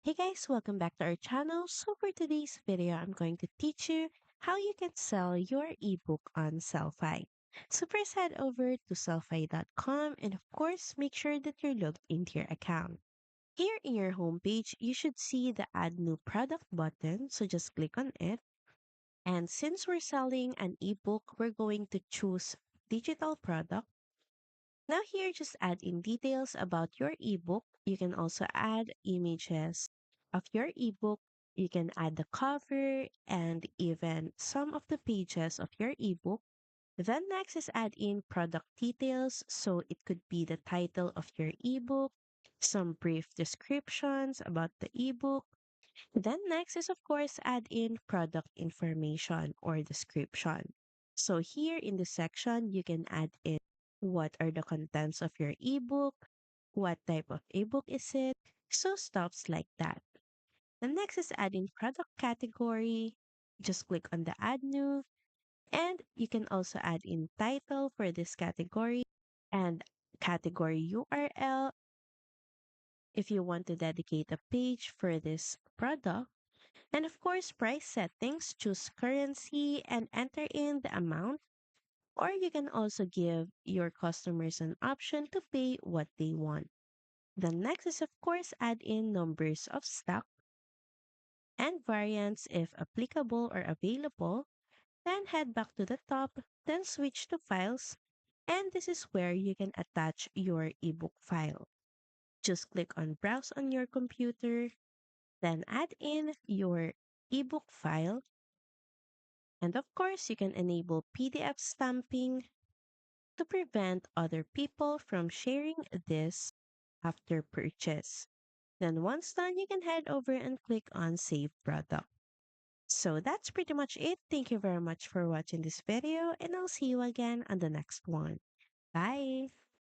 Hey guys, welcome back to our channel. So for today's video, I'm going to teach you how you can sell your ebook on Sellfy. So first head over to sellfy.com and of course, make sure that you're logged into your account. Here in your homepage, you should see the add new product button. So just click on it. And since we're selling an ebook, we're going to choose digital product. Now here, just add in details about your ebook. You can also add images of your ebook. You can add the cover and even some of the pages of your ebook. Then next is add in product details. So it could be the title of your ebook, some brief descriptions about the ebook. Then next is of course add in product information or description. So here in this section, you can add in what are the contents of your ebook, what type of ebook is it, so stuffs like that. The next is add in product category. Just click on the add new and you can also add in title for this category and category URL if you want to dedicate a page for this product. And of course, price settings, choose currency and enter in the amount. Or you can also give your customers an option to pay what they want. The next is, of course, add in numbers of stock and variants if applicable or available. Then head back to the top, then switch to files. And this is where you can attach your ebook file. Just click on browse on your computer, then add in your ebook file. And of course, you can enable PDF stamping to prevent other people from sharing this after purchase. Then once done, you can head over and click on Save Product. So that's pretty much it. Thank you very much for watching this video and I'll see you again on the next one. Bye!